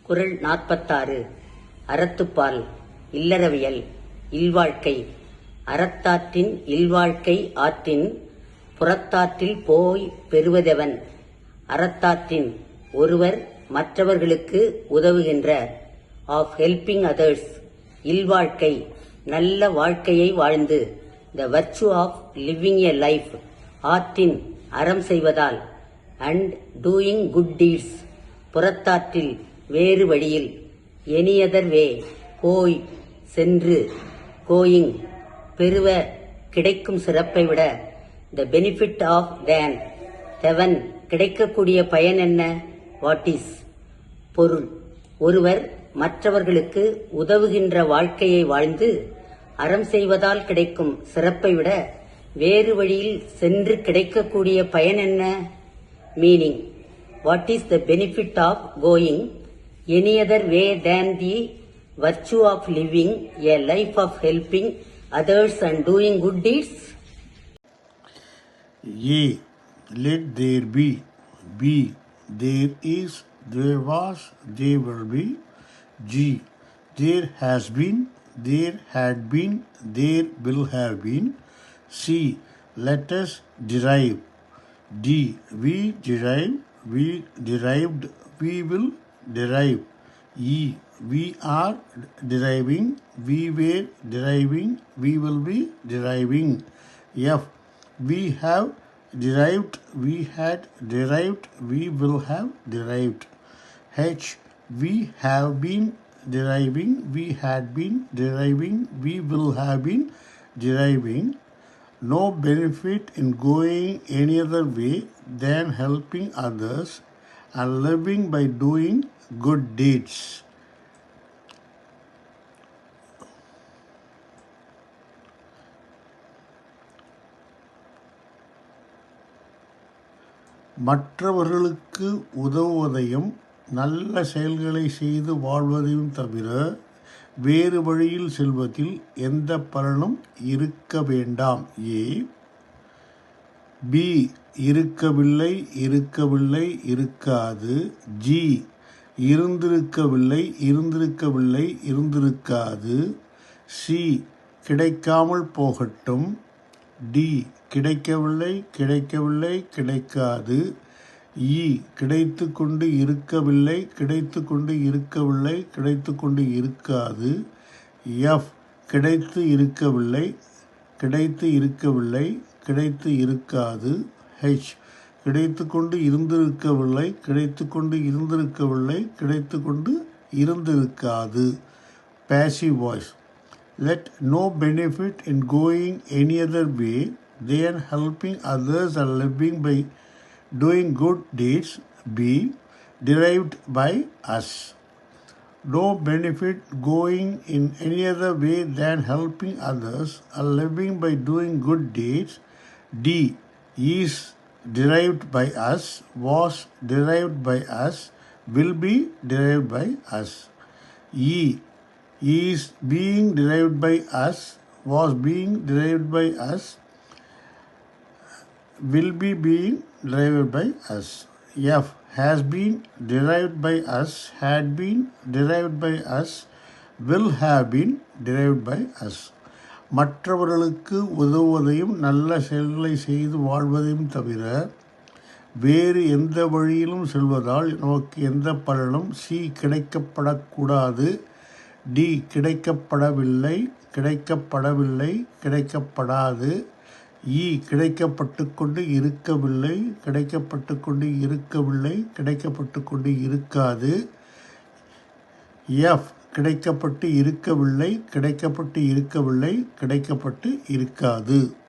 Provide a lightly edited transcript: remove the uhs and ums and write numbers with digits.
குறள் 46. அறத்துப்பால் இல்லறவியல் இல்வாழ்க்கை. அறத்தாற்றின் இல்வாழ்க்கை ஆற்றின் புறத்தாற்றில் போய் பெறுவதெவன். அறத்தாற்றின் ஒருவர் மற்றவர்களுக்கு உதவுகின்ற ஆஃப் ஹெல்பிங் அதர்ஸ் இல்வாழ்க்கை நல்ல வாழ்க்கையை வாழ்ந்து the virtue of living a life ஆற்றின் அறம் செய்வதால் அண்ட் டூயிங் குட் டீட்ஸ் புறத்தாற்றில் வேறு வழியில் எனியதர் வே போய் சென்று கோயிங் பெறுவ கிடைக்கும் சிறப்பை விட the benefit of than heaven கிடைக்கக்கூடிய பயன் என்ன. வாட் இஸ் பொருள். ஒருவர் மற்றவர்களுக்கு உதவுகின்ற வாழ்க்கையை வாழ்ந்து அறம் செய்வதால் கிடைக்கும் சிறப்பை விட வேறு வழியில் சென்று கிடைக்கக்கூடிய பயன் என்ன. Meaning. What is the benefit of going any other way than the virtue of living a life of helping others and doing good deeds. A. Let there be. B. There is, there was, there will be. G. There has been, there had been, there will have been. C. Let us derive. D. We derive, we derived, we will derive. E. We are deriving, we were deriving, we will be deriving. F. We have derived, we had derived, we will have derived. H. We have been deriving, we had been deriving, we will have been deriving. No benefit in going any other way than helping others and living by doing good deeds. மற்றவர்களுக்கு உதவுவதையும் நல்ல செயல்களை செய்து வாழ்வதையும் தவிர வேறு வழியில் செல்வதில் எந்த பலனும் இருக்க வேண்டாம். ஏ. பி. இருக்கவில்லை, இருக்கவில்லை, இருக்காது. ஜி. இருந்திருக்கவில்லை, இருந்திருக்கவில்லை, இருந்திருக்காது. சி. கிடைக்காமல் போகட்டும். டி. கிடைக்கவில்லை, கிடைக்கவில்லை, கிடைக்காது. இ. கிடைத்து கொண்டு இருக்கவில்லை, கிடைத்து கொண்டு இருக்கவில்லை, கிடைத்து கொண்டு இருக்காது. எஃப். கிடைத்து இருக்கவில்லை, கிடைத்து இருக்கவில்லை, கிடைத்து இருக்காது. ஹெச். கிடைத்து கொண்டு இருந்திருக்கவில்லை, கிடைத்து கொண்டு இருந்திருக்கவில்லை, கிடைத்து கொண்டு இருந்திருக்காது. Passive voice. Let no benefit in going any other way than helping others and living by doing good deeds be derived by us. No benefit going in any other way than helping others and living by doing good deeds. D. Is derived by us, was derived by us, will be derived by us. E. Is being derived by us, was being derived by us, will be being derived by us. F. Has been derived by us, had been derived by us, will have been derived by us. மற்றவர்களுக்கு உதவுவதையும் நல்ல செயல்களை செய்து வாழ்வதையும் தவிர வேறு எந்த வழியிலும் செல்வதால் நமக்கு எந்த பலனும். சி. கிடைக்கப்படக்கூடாது. டி. கிடைக்கப்படவில்லை, கிடைக்கப்படவில்லை, கிடைக்கப்படாது. இ. கிடைக்கப்பட்டு கொண்டு இருக்கவில்லை, கிடைக்கப்பட்டு கொண்டு இருக்கவில்லை, கிடைக்கப்பட்டு கொண்டு இருக்காது. எஃப். கிடைக்கப்பட்டு இருக்கவில்லை, கிடைக்கப்பட்டு இருக்கவில்லை, கிடைக்கப்பட்டு இருக்காது.